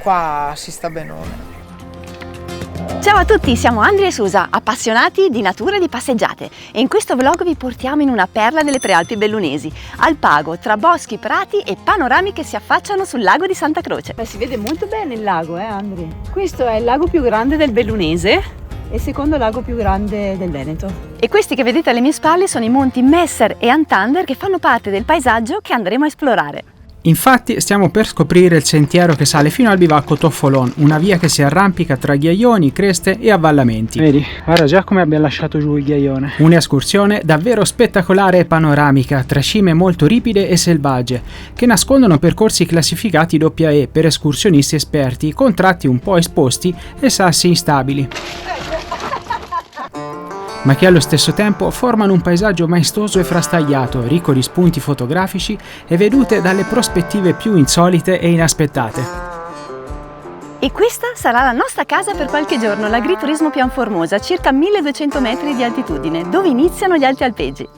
qua si sta benone. Ciao a tutti, siamo Andrea e Susa, appassionati di natura e di passeggiate, e in questo vlog vi portiamo in una perla delle Prealpi bellunesi, al Pago, tra boschi, prati e panorami che si affacciano sul lago di Santa Croce. Si vede molto bene il lago, Andrea? Questo è il lago più grande del Bellunese e il secondo lago più grande del Veneto. E questi che vedete alle mie spalle sono i monti Messer e Antander, che fanno parte del paesaggio che andremo a esplorare. Infatti stiamo per scoprire il sentiero che sale fino al bivacco Toffolon, una via che si arrampica tra ghiaioni, creste e avvallamenti. Vedi, guarda già come abbiamo lasciato giù il ghiaione. Un'escursione davvero spettacolare e panoramica, tra cime molto ripide e selvagge, che nascondono percorsi classificati AA per escursionisti esperti, con tratti un po' esposti e sassi instabili, ma che allo stesso tempo formano un paesaggio maestoso e frastagliato, ricco di spunti fotografici e vedute dalle prospettive più insolite e inaspettate. E questa sarà la nostra casa per qualche giorno, l'agriturismo Pianformosa, circa 1200 metri di altitudine, dove iniziano gli alti alpeggi.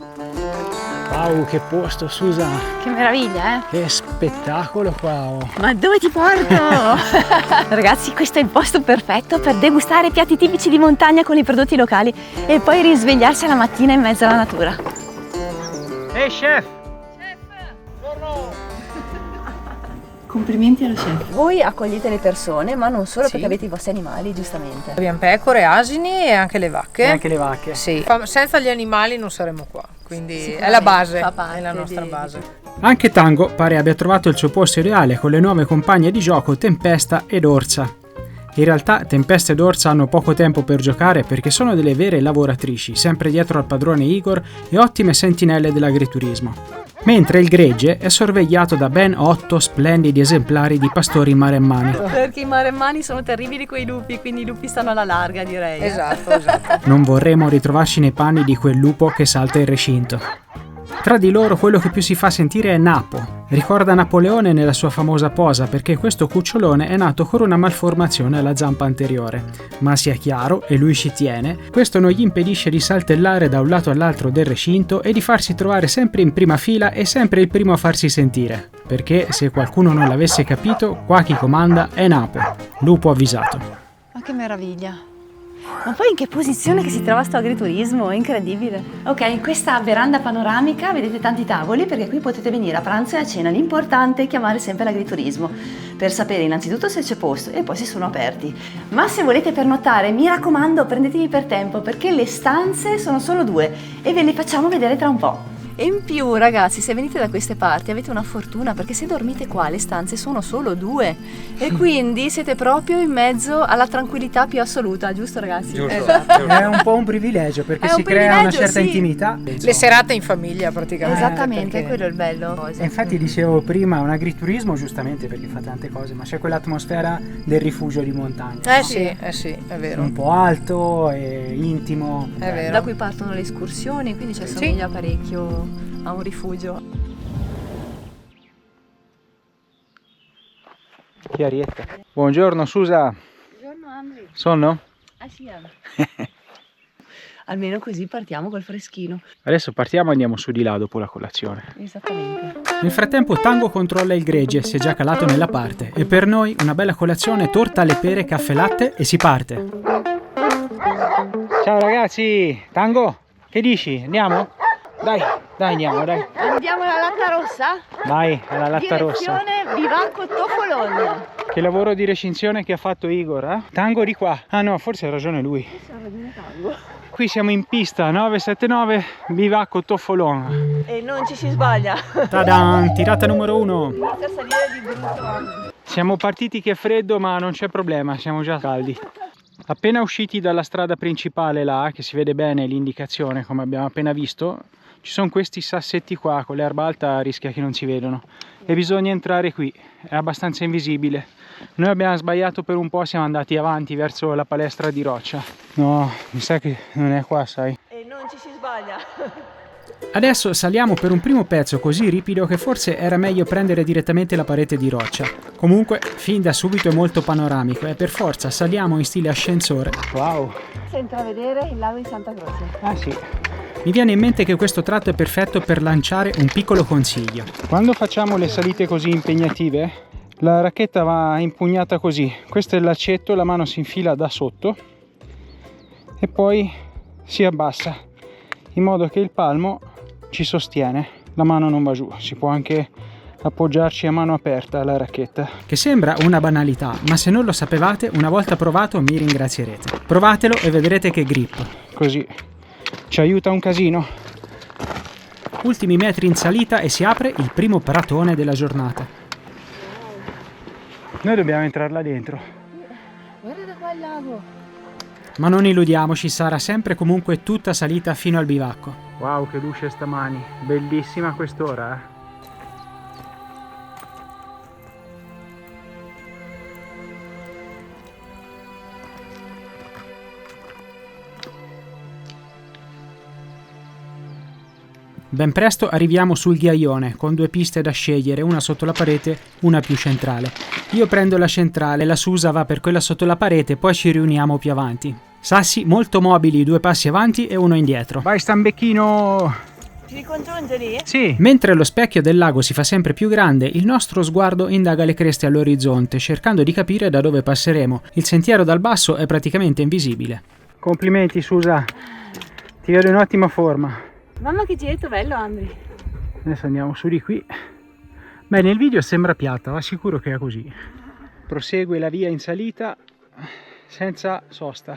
Wow, che posto, Susa! Che meraviglia, Che spettacolo qua! Oh. Ma dove ti porto? Ragazzi, questo è il posto perfetto per degustare piatti tipici di montagna con i prodotti locali e poi risvegliarsi la mattina in mezzo alla natura. Ehi, chef! Complimenti allo chef. Voi accogliete le persone, ma non solo, Sì. perché avete i vostri animali, giustamente. Abbiamo pecore, asini e anche le vacche. E anche le vacche. Sì. Senza gli animali non saremmo qua, quindi è Sicuramente la base, fa parte è la nostra base. Anche Tango pare abbia trovato il suo posto ideale con le nuove compagne di gioco Tempesta ed Orsa. In realtà Tempesta ed Orsa hanno poco tempo per giocare perché sono delle vere lavoratrici, sempre dietro al padrone Igor e ottime sentinelle dell'agriturismo. Mentre il gregge è sorvegliato da ben 8 splendidi esemplari di pastori maremmani. Perché i maremmani sono terribili coi lupi, quindi i lupi stanno alla larga, direi. Esatto. Non vorremmo ritrovarci nei panni di quel lupo che salta il recinto. Tra di loro quello che più si fa sentire è Napo. Ricorda Napoleone nella sua famosa posa perché questo cucciolone è nato con una malformazione alla zampa anteriore. Ma sia chiaro, e lui ci tiene, questo non gli impedisce di saltellare da un lato all'altro del recinto e di farsi trovare sempre in prima fila e sempre il primo a farsi sentire. Perché, se qualcuno non l'avesse capito, qua chi comanda è Napo, lupo avvisato. Ma che meraviglia! Ma poi in che posizione che si trova sto agriturismo? È incredibile. Ok, in questa veranda panoramica vedete tanti tavoli perché qui potete venire a pranzo e a cena. L'importante è chiamare sempre l'agriturismo per sapere innanzitutto se c'è posto e poi se sono aperti. Ma se volete pernottare, mi raccomando, prendetevi per tempo perché le stanze sono solo 2 e ve le facciamo vedere tra un po'. E in più, ragazzi, se venite da queste parti avete una fortuna perché se dormite qua le stanze sono solo 2 e quindi siete proprio in mezzo alla tranquillità più assoluta, giusto ragazzi? Giusto. Esatto. È un po' un privilegio perché È un si crea una privilegio, certa sì. intimità. Le serate in famiglia praticamente. Esattamente, perché- quello è il bello. E infatti dicevo prima, un agriturismo giustamente perché fa tante cose, ma c'è quell'atmosfera del rifugio di montagna. Sì, è vero. Un po' alto e intimo. È vero. Da cui partono le escursioni, quindi ci assomiglia parecchio a un rifugio. Chiarietta. Buongiorno Susa. Buongiorno Andri. Sonno? Ah sì. Almeno così partiamo col freschino. Adesso partiamo e andiamo su di là dopo la colazione. Esattamente. Nel frattempo Tango controlla il gregge, si è già calato nella parte e per noi una bella colazione, torta alle pere, caffè latte e si parte. Ciao ragazzi, Tango, che dici? Andiamo? Dai andiamo, dai. Andiamo alla Latta Rossa? Vai, alla Latta Rossa. Direzione Bivacco Toffolon. Che lavoro di recinzione che ha fatto Igor, eh? Tango di qua. Ah no, forse ha ragione lui. Qui siamo in pista 979 Bivacco Toffolon. E non ci si sbaglia. Tadan, tirata numero 1. Inizia a salire di brutto. Siamo partiti che è freddo, ma non c'è problema, siamo già caldi. Appena usciti dalla strada principale là, che si vede bene l'indicazione come abbiamo appena visto, ci sono questi sassetti qua, con l'erba alta rischia che non si vedano e bisogna entrare qui, è abbastanza invisibile. Noi abbiamo sbagliato per un po', siamo andati avanti verso la palestra di roccia. No, mi sa che non è qua, sai. E non ci si sbaglia. Adesso saliamo per un primo pezzo così ripido che forse era meglio prendere direttamente la parete di roccia. Comunque, fin da subito è molto panoramico e per forza saliamo in stile ascensore. Wow! Senza vedere il lago di Santa Croce. Ah sì. Mi viene in mente che questo tratto è perfetto per lanciare un piccolo consiglio. Quando facciamo le salite così impegnative, La racchetta va impugnata così, questo è il laccetto, la mano si infila da sotto e poi si abbassa in modo che il palmo ci sostiene, la mano non va giù. Si può anche appoggiarci a mano aperta alla racchetta. Che sembra una banalità, ma se non lo sapevate, una volta provato mi ringrazierete. Provatelo e vedrete che grip. Così ci aiuta un casino. Ultimi metri in salita e si apre il primo pratone della giornata. Noi dobbiamo entrare là dentro. Guarda da qua il lago. Ma non illudiamoci, sarà sempre comunque tutta salita fino al bivacco. Wow, che luce stamani. Bellissima quest'ora, eh. Ben presto arriviamo sul ghiaione, con 2 piste da scegliere, una sotto la parete, una più centrale. Io prendo la centrale, la Susa va per quella sotto la parete, poi ci riuniamo più avanti. Sassi molto mobili, 2 passi avanti e 1 indietro. Vai Stambecchino! Ci ricongiunge lì? Sì. Mentre lo specchio del lago si fa sempre più grande, il nostro sguardo indaga le creste all'orizzonte, cercando di capire da dove passeremo. Il sentiero dal basso è praticamente invisibile. Complimenti Susa, ti vedo in ottima forma. Mamma che giretto bello, Andri. Adesso andiamo su di qui. Beh, nel video sembra piatta, ma sicuro che è così. Prosegue la via in salita senza sosta.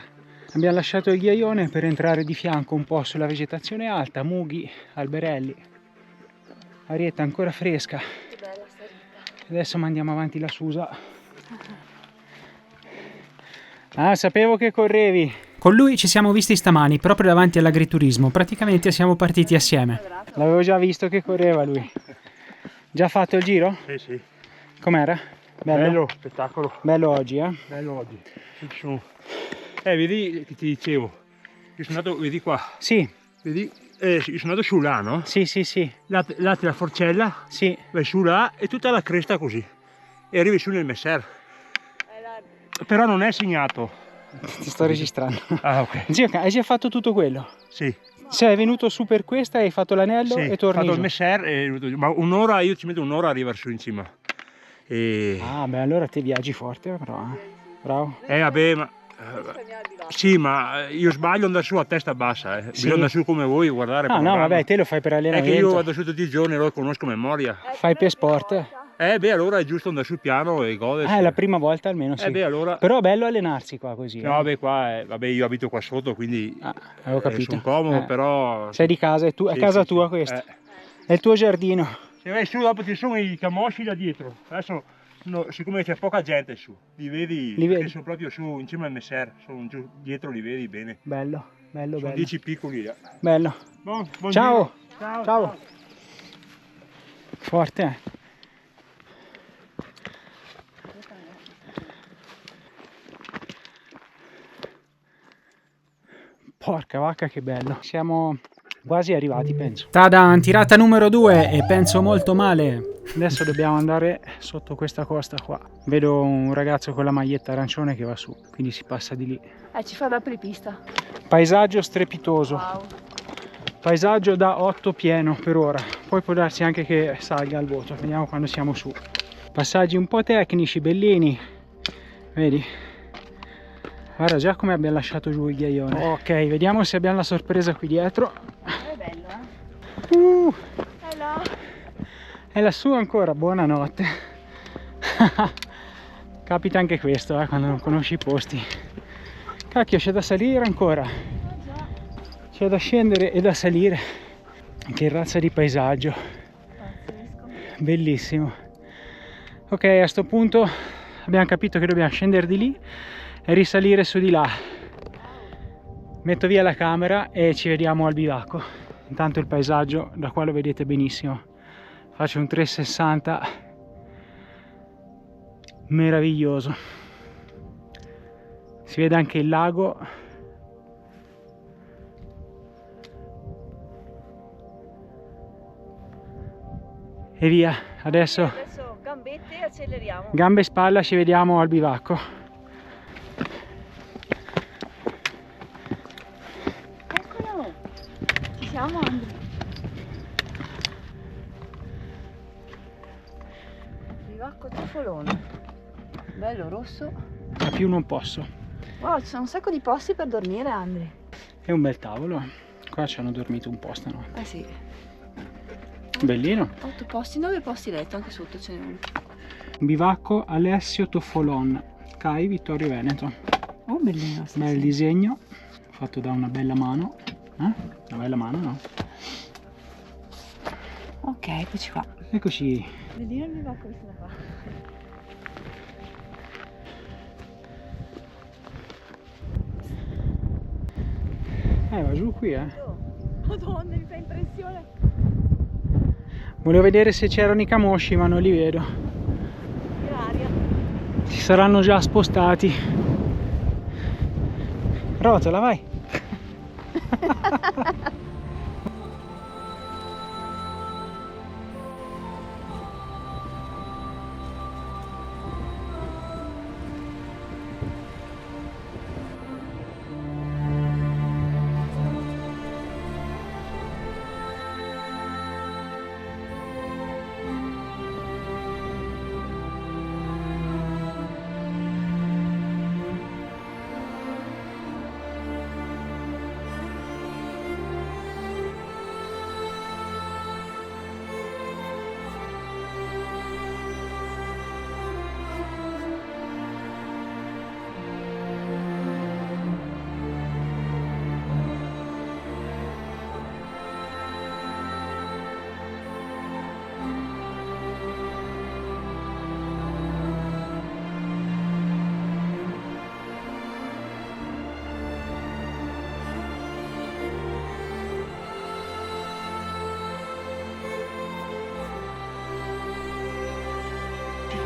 Abbiamo lasciato il ghiaione per entrare di fianco un po' sulla vegetazione alta, mughi, alberelli. Arietta ancora fresca. Che bella salita. Adesso mandiamo avanti la Susa. Ah, sapevo che correvi. Con lui ci siamo visti stamani, proprio davanti all'agriturismo. Praticamente siamo partiti assieme. L'avevo già visto che correva lui. Già fatto il giro? Sì, sì. Com'era? Bello, spettacolo. Bello oggi, eh? Bello oggi. Ci sono... vedi che ti dicevo. Io sono andato, vedi qua. Sì. Vedi? Io sono andato su là, no? Sì, sì, sì. Là c'è la forcella. Sì. Vai su là e tutta la cresta così. E arrivi su nel Messer. Però non è segnato. Ti sto registrando. Ah, ok. Zio, hai già fatto tutto quello? Sì. Sei venuto su per questa, hai fatto l'anello Sì, e torni vado giù. al Messer, ma un'ora, io ci metto un'ora a arrivare su in cima. E... Ah, beh, allora te viaggi forte, però. Bravo. Vabbè, ma... sì, ma io sbaglio andare su a testa bassa, Sì. Bisogna andare su come vuoi, guardare. Ah, no, vabbè, te lo fai per È allenamento. che io vado su tutti i giorni, lo conosco a memoria. Fai per sport. Beh, allora è giusto andare sul piano e godersi. È la prima volta almeno, sì. Beh, allora... Però è bello allenarsi qua così. No, vabbè, qua, vabbè, io abito qua sotto, quindi avevo capito. sono comodo, però... Sei di casa, è sì, casa sì, tua sì. questa. È il tuo giardino. Se vai su dopo ci sono i camosci da dietro. Adesso, siccome c'è poca gente su, li vedi? Perché sono proprio su, in cima al Messer, sono giù dietro, li vedi bene. Bello, bello, sono bello. 10 piccoli. Bello. Buon Ciao. Ciao. Ciao. Forte, eh? Porca vacca che bello. Siamo quasi arrivati, penso. Tada, tirata numero 2 e penso molto male. Adesso dobbiamo andare sotto questa costa qua. Vedo un ragazzo con la maglietta arancione che va su, quindi si passa di lì. Ci fa da apripista. Paesaggio strepitoso. Wow. Paesaggio da 8 pieno per ora. Poi può darsi anche che salga al voto. Vediamo quando siamo su. Passaggi un po' tecnici, bellini. Vedi? Guarda già come abbiamo lasciato giù il ghiaione. Ok, vediamo se abbiamo la sorpresa qui dietro. È bello, È là. È lassù ancora, buonanotte. Capita anche questo, quando non conosci i posti. Cacchio, c'è da salire ancora. C'è da scendere e da salire. Che razza di paesaggio. Bellissimo. Ok, a sto punto abbiamo capito che dobbiamo scendere di lì e risalire su di là. Metto via la camera e ci vediamo al bivacco. Intanto il paesaggio da qua lo vedete benissimo. Faccio un 360 meraviglioso. Si vede anche il lago. E via, adesso gambette e acceleriamo. Gambe e spalla, ci vediamo al bivacco. Eccolo! Ci siamo, Andri. Bivacco toffolone. Bello rosso. Da più non posso. Wow, ci sono un sacco di posti per dormire, Andri. È un bel tavolo. Qua ci hanno dormito un po' stanotte. Eh sì. Bellino. 8 posti, 9 posti letto, anche sotto ce n'è uno. Bivacco Alessio Toffolon, CAI Vittorio Veneto. Oh, bellino. Bel disegno, fatto da una bella mano. Una bella mano, no? Ok, eccoci qua. Eccoci. Bellino il bivacco che se la fa. Va giù qui, Madonna, mi fa impressione. Volevo vedere se c'erano i camosci, ma non li vedo. L'aria. Si saranno già spostati. Rotola, vai.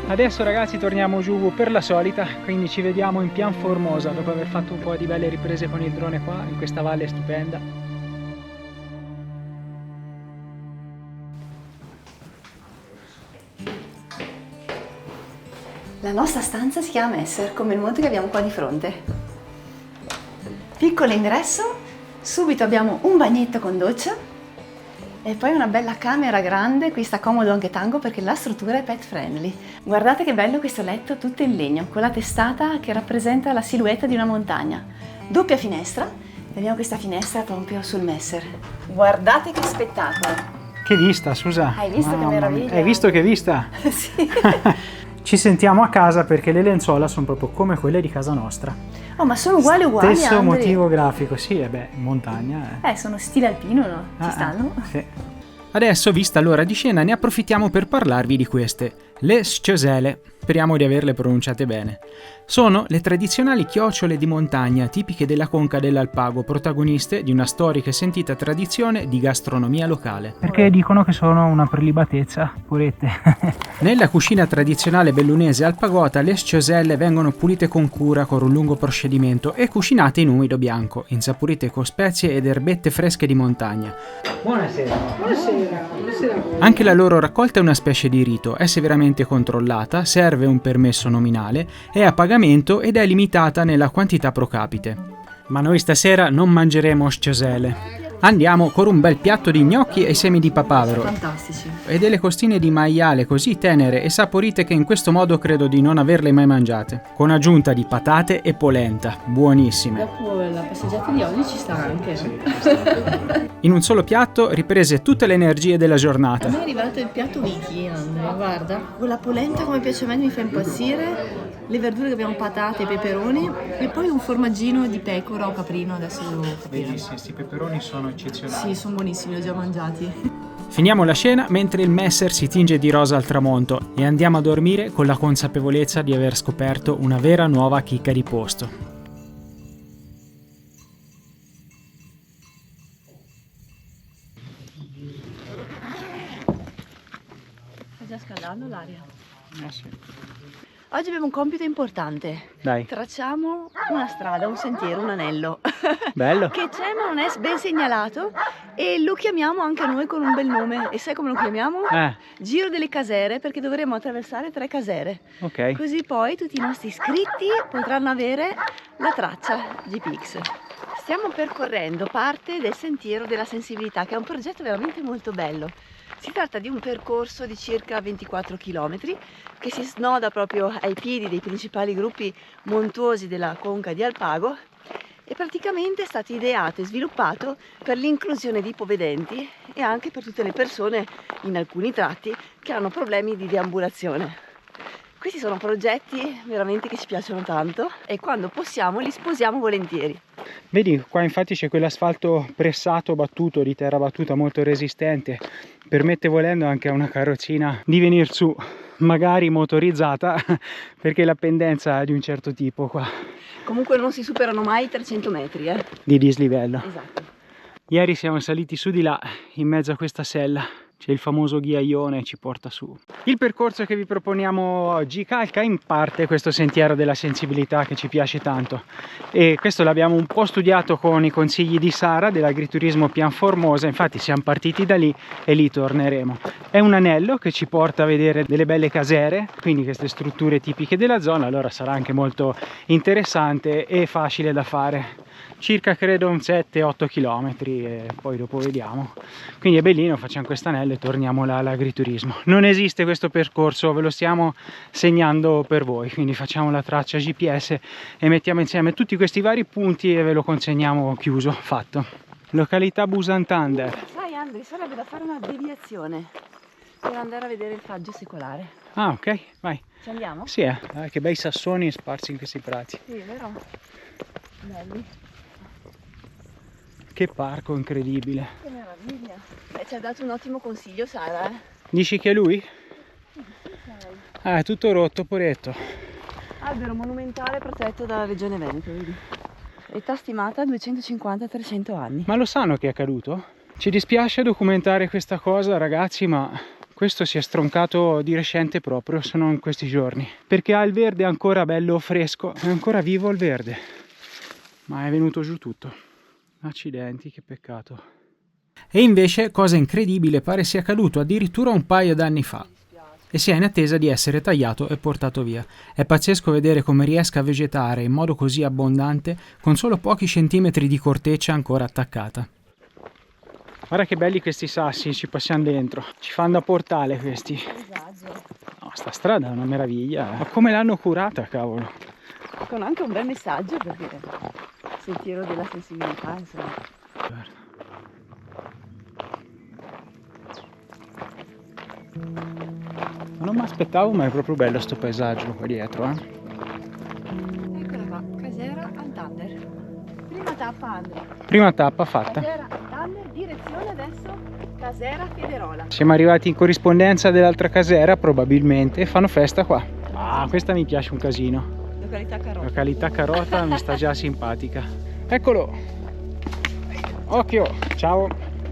Adesso ragazzi torniamo giù per la solita, quindi ci vediamo in Pian Formosa dopo aver fatto un po' di belle riprese con il drone qua, in questa valle stupenda. La nostra stanza si chiama Messer, come il monte che abbiamo qua di fronte. Piccolo ingresso, subito abbiamo un bagnetto con doccia e poi una bella camera grande. Qui sta comodo anche Tango perché la struttura è pet friendly. Guardate che bello questo letto tutto in legno, con la testata che rappresenta la silhouette di una montagna. Doppia finestra, e abbiamo questa finestra proprio sul Messer. Guardate che spettacolo! Che vista, Susa! Hai visto che meraviglia? Hai visto che vista? Sì! Ci sentiamo a casa perché le lenzuola sono proprio come quelle di casa nostra. Oh, ma sono uguali, Stesso Andri. motivo grafico, sì, in montagna. Sono stile alpino, no? Ci stanno? Sì. Adesso, vista l'ora di scena, ne approfittiamo per parlarvi di queste, le sciosele. Speriamo di averle pronunciate bene. Sono le tradizionali chiocciole di montagna tipiche della conca dell'Alpago, protagoniste di una storica e sentita tradizione di gastronomia locale. Perché dicono che sono una prelibatezza, purette. Nella cucina tradizionale bellunese alpagota, le scioselle vengono pulite con cura con un lungo procedimento e cucinate in umido bianco, insaporite con spezie ed erbette fresche di montagna. Buonasera. Buonasera. Anche la loro raccolta è una specie di rito, è severamente controllata, serve un permesso nominale, è a pagamento ed è limitata nella quantità pro capite. Ma noi stasera non mangeremo sciosele. Andiamo con un bel piatto di gnocchi e semi di papavero. Fantastici. E delle costine di maiale così tenere e saporite che in questo modo credo di non averle mai mangiate. Con aggiunta di patate e polenta, buonissime. Dopo la passeggiata di oggi ci sta anche. In un solo piatto riprese tutte le energie della giornata. A me è arrivato il piatto Vicky, Andrea, guarda. Con la polenta come piace a me, mi fa impazzire. Le verdure che abbiamo, patate e peperoni. E poi un formaggino di pecora o caprino, adesso devo capire. Bellissimi, questi peperoni sono eccezionali. Sì, sono buonissimi, li ho già mangiati. Finiamo la scena mentre il Messer si tinge di rosa al tramonto e andiamo a dormire con la consapevolezza di aver scoperto una vera nuova chicca di posto. Sta già scaldando l'aria. Sì. Oggi abbiamo un compito importante. Dai. Tracciamo una strada, un sentiero, un anello. Bello. Che c'è ma non è ben segnalato e lo chiamiamo anche noi con un bel nome. E sai come lo chiamiamo? Giro delle Casere, perché dovremo attraversare 3 casere. Ok. Così poi tutti i nostri iscritti potranno avere la traccia GPX. Stiamo percorrendo parte del Sentiero della Sensibilità, che è un progetto veramente molto bello. Si tratta di un percorso di circa 24 km che si snoda proprio ai piedi dei principali gruppi montuosi della conca di Alpago e praticamente è stato ideato e sviluppato per l'inclusione di ipovedenti e anche per tutte le persone in alcuni tratti che hanno problemi di deambulazione. Questi sono progetti veramente che ci piacciono tanto e quando possiamo li sposiamo volentieri. Vedi, qua infatti c'è quell'asfalto pressato, battuto, di terra battuta molto resistente. Permette volendo anche a una carrozzina di venire su, magari motorizzata, perché la pendenza è di un certo tipo qua. Comunque non si superano mai i 300 metri, Di dislivello. Esatto. Ieri siamo saliti su di là, in mezzo a questa sella. C'è il famoso ghiaione e ci porta su. Il percorso che vi proponiamo oggi calca in parte questo sentiero della sensibilità che ci piace tanto, e questo l'abbiamo un po' studiato con i consigli di Sara dell'agriturismo Pianformosa. Infatti siamo partiti da lì e lì torneremo. È un anello che ci porta a vedere delle belle casere, quindi queste strutture tipiche della zona, allora sarà anche molto interessante e facile da fare. Circa credo un 7-8 km e poi dopo vediamo. Quindi è bellino, facciamo quest'anello e torniamo là all'agriturismo. Non esiste questo percorso, ve lo stiamo segnando per voi, quindi facciamo la traccia GPS e mettiamo insieme tutti questi vari punti e ve lo consegniamo chiuso, fatto. Località Busantander. Sai Andri, sarebbe da fare una deviazione per andare a vedere il faggio secolare. Ah, ok, vai. Ci andiamo? Sì, che bei sassoni sparsi in questi prati. Sì, vero? Belli. Che parco incredibile. Che meraviglia. Ci ha dato un ottimo consiglio Sara, Dici che è lui? Ah, è tutto rotto, poretto. Albero monumentale protetto dalla regione Veneto, vedi? Età stimata 250-300 anni. Ma lo sanno che è accaduto? Ci dispiace documentare questa cosa, ragazzi, ma questo si è stroncato di recente proprio, se non in questi giorni. Perché ha il verde ancora bello fresco, è ancora vivo il verde. Ma è venuto giù tutto. Accidenti, che peccato. E invece, cosa incredibile, pare sia caduto addirittura un paio d'anni fa e sia in attesa di essere tagliato e portato via. È pazzesco vedere come riesca a vegetare in modo così abbondante con solo pochi centimetri di corteccia ancora attaccata. Guarda che belli questi sassi, ci passiamo dentro, ci fanno da portale questi. No, sta strada è una meraviglia, Ma come l'hanno curata, cavolo. Con anche un bel messaggio, perché sentiero della sensibilità, insomma. Non mi aspettavo, ma è proprio bello sto paesaggio qua dietro, Eccola qua, Casera Antander. Prima tappa Andrea. Prima tappa fatta. Casera Antander, direzione adesso Casera Federola. Siamo arrivati in corrispondenza dell'altra casera, probabilmente, e fanno festa qua. Ah, questa mi piace un casino. Località Carota. Località Carota mi sta già simpatica. Eccolo! Occhio! Ciao!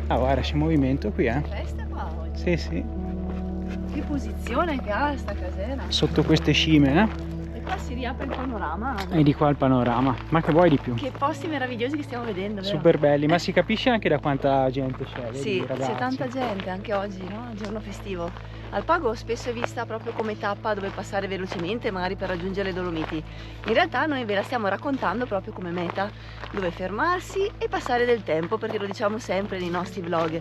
Ah, guarda, c'è movimento qui, Festa qua oggi. Sì, sì. Che posizione che ha sta casera. Sotto queste cime, E qua si riapre il panorama. E di qua il panorama. Ma che vuoi di più? Che posti meravigliosi che stiamo vedendo, vero? Super belli, ma si capisce anche da quanta gente c'è, vedi, Sì, ragazzi? c'è tanta gente anche oggi, no? Giorno festivo. Alpago spesso è vista proprio come tappa dove passare velocemente, magari per raggiungere le Dolomiti. In realtà noi ve la stiamo raccontando proprio come meta, dove fermarsi e passare del tempo, perché lo diciamo sempre nei nostri vlog.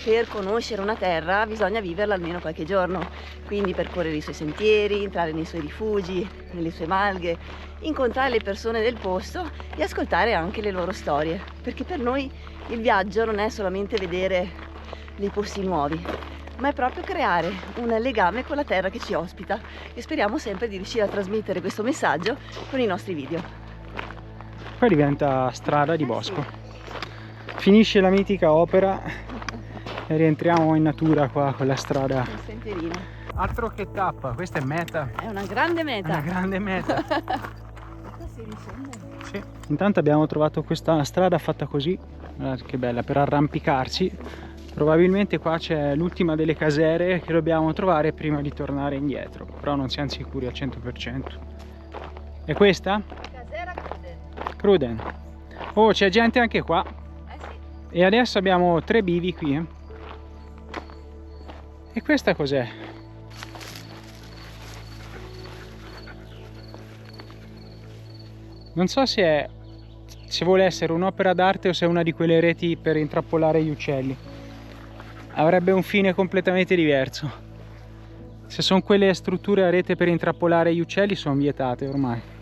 Per conoscere una terra bisogna viverla almeno qualche giorno, quindi percorrere i suoi sentieri, entrare nei suoi rifugi, nelle sue malghe, incontrare le persone del posto e ascoltare anche le loro storie, perché per noi il viaggio non è solamente vedere dei posti nuovi, ma è proprio creare un legame con la terra che ci ospita e speriamo sempre di riuscire a trasmettere questo messaggio con i nostri video. Poi diventa strada di bosco. Finisce la mitica opera e rientriamo in natura qua con la strada. Un sentierino. Altro che tappa, questa è meta. È una grande meta. Una grande meta. Qua si riscende. Sì. Intanto abbiamo trovato questa strada fatta così, guardate che bella, per arrampicarsi. Probabilmente qua c'è l'ultima delle casere che dobbiamo trovare prima di tornare indietro, però non siamo sicuri al 100%. È questa? Casera Cruden. Cruden. Oh, c'è gente anche qua. Sì. E adesso abbiamo 3 bivi qui. E questa cos'è? Non so se è se vuole essere un'opera d'arte o se è una di quelle reti per intrappolare gli uccelli. Avrebbe un fine completamente diverso. Se sono quelle strutture a rete per intrappolare gli uccelli, sono vietate ormai.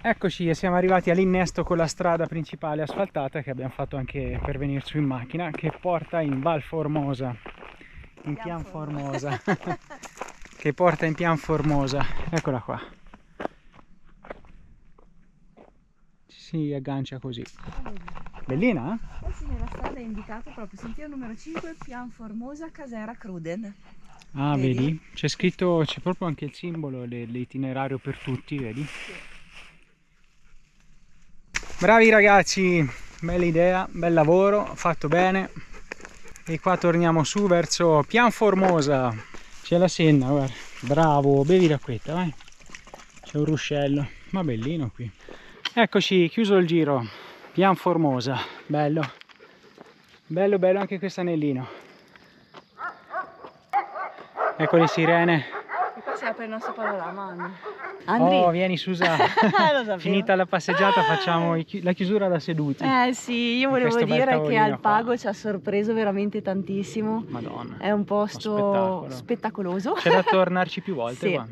Eccoci, e siamo arrivati all'innesto con la strada principale asfaltata che abbiamo fatto anche per venire su in macchina, che porta in Val Formosa, in Pian Formosa, che porta in Pian Formosa. Eccola qua. Ci si aggancia così. Bellina, eh? Sì, nella strada è indicato proprio sentiero numero 5, Pian Formosa, Casera Cruden. Ah, vedi? C'è scritto, c'è proprio anche il simbolo dell'itinerario per tutti, vedi? Sì. Bravi ragazzi, bella idea, bel lavoro, fatto bene. E qua torniamo su verso Pian Formosa. C'è la Senna, guarda. Bravo, bevi l'acquetta, vai. C'è un ruscello, ma bellino qui. Eccoci, chiuso il giro. Pian Formosa, bello. Bello, bello anche questo anellino. Ecco le sirene. E qua si apre il nostro panorama. Andri. Oh, vieni Susa, finita la passeggiata facciamo la chiusura da seduti. Sì, io volevo dire che Alpago ci ha sorpreso veramente tantissimo. Madonna. È un posto spettacoloso. C'è da tornarci più volte, sì. Qua.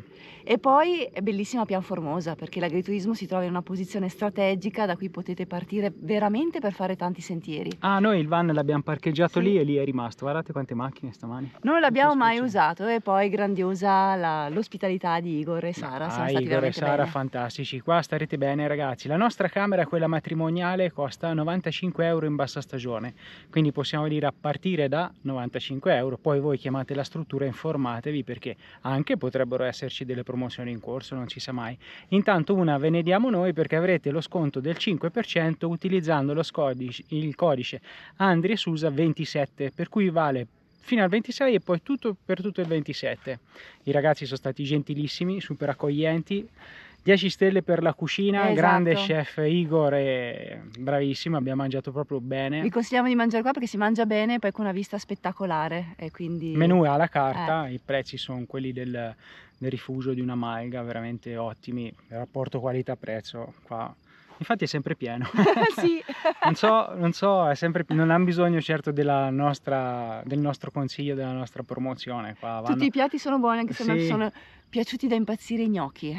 E poi è bellissima Pian Formosa perché l'agriturismo si trova in una posizione strategica da cui potete partire veramente per fare tanti sentieri. Ah, noi il van l'abbiamo parcheggiato lì e lì è rimasto. Guardate quante macchine stamani. Non l'abbiamo mai usato e poi grandiosa l'ospitalità di Igor e Sara. Sono stati Igor e Sara bene. Fantastici. Qua starete bene ragazzi. La nostra camera, quella matrimoniale, costa 95 euro in bassa stagione. Quindi possiamo dire a partire da 95 euro. Poi voi chiamate la struttura e informatevi perché anche potrebbero esserci delle promozioni in corso, non si sa mai. Intanto una ve ne diamo noi perché avrete lo sconto del 5% utilizzando il codice Andri e Susa 27, per cui vale fino al 26 e poi per tutto il 27. I ragazzi sono stati gentilissimi, super accoglienti. 10 stelle per la cucina, esatto. Grande chef Igor, è bravissimo, abbiamo mangiato proprio bene. Vi consigliamo di mangiare qua perché si mangia bene e poi con una vista spettacolare. E quindi... Menù alla carta, i prezzi sono quelli del rifugio di una malga, veramente ottimi, il rapporto qualità-prezzo qua. Infatti è sempre pieno. Sì. non so, è sempre, non hanno bisogno certo del nostro consiglio, della nostra promozione. Qua tutti i piatti sono buoni, anche se sì. mi sono piaciuti da impazzire i gnocchi.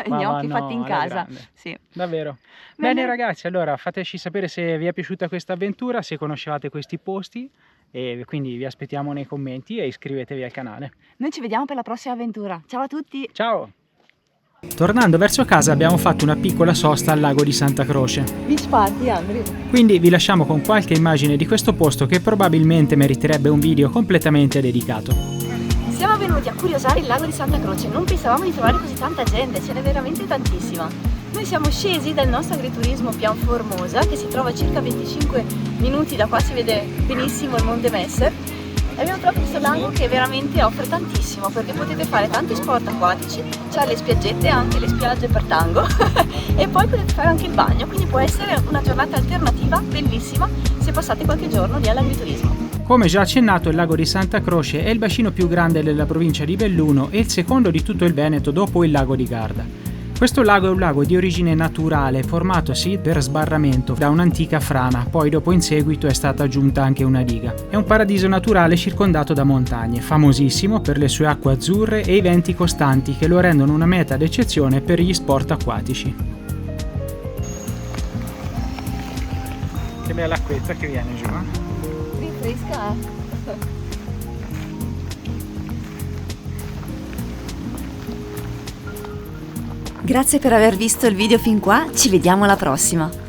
Gnocchi fatti in casa. Sì. Davvero. Bene ragazzi, allora fateci sapere se vi è piaciuta questa avventura, se conoscevate questi posti. E quindi vi aspettiamo nei commenti e iscrivetevi al canale. Noi ci vediamo per la prossima avventura. Ciao a tutti. Ciao. Tornando verso casa abbiamo fatto una piccola sosta al lago di Santa Croce. Beach party, Andri. Quindi vi lasciamo con qualche immagine di questo posto che probabilmente meriterebbe un video completamente dedicato. Siamo venuti a curiosare il lago di Santa Croce, non pensavamo di trovare così tanta gente, ce n'è veramente tantissima. Noi siamo scesi dal nostro agriturismo Pian Formosa, che si trova a circa 25 minuti da qua, si vede benissimo il Monte Messer. E abbiamo trovato questo lago che veramente offre tantissimo perché potete fare tanti sport acquatici, c'ha le spiaggette e anche le spiagge per tango e poi potete fare anche il bagno, quindi può essere una giornata alternativa bellissima se passate qualche giorno lì all'agriturismo. Come già accennato, il lago di Santa Croce è il bacino più grande della provincia di Belluno e il secondo di tutto il Veneto dopo il lago di Garda. Questo lago è un lago di origine naturale, formatosi per sbarramento da un'antica frana, poi dopo in seguito è stata aggiunta anche una diga. È un paradiso naturale circondato da montagne, famosissimo per le sue acque azzurre e i venti costanti che lo rendono una meta d'eccezione per gli sport acquatici. Che bella acquetta che viene giù, eh? Rinfresca, Grazie per aver visto il video fin qua, ci vediamo alla prossima!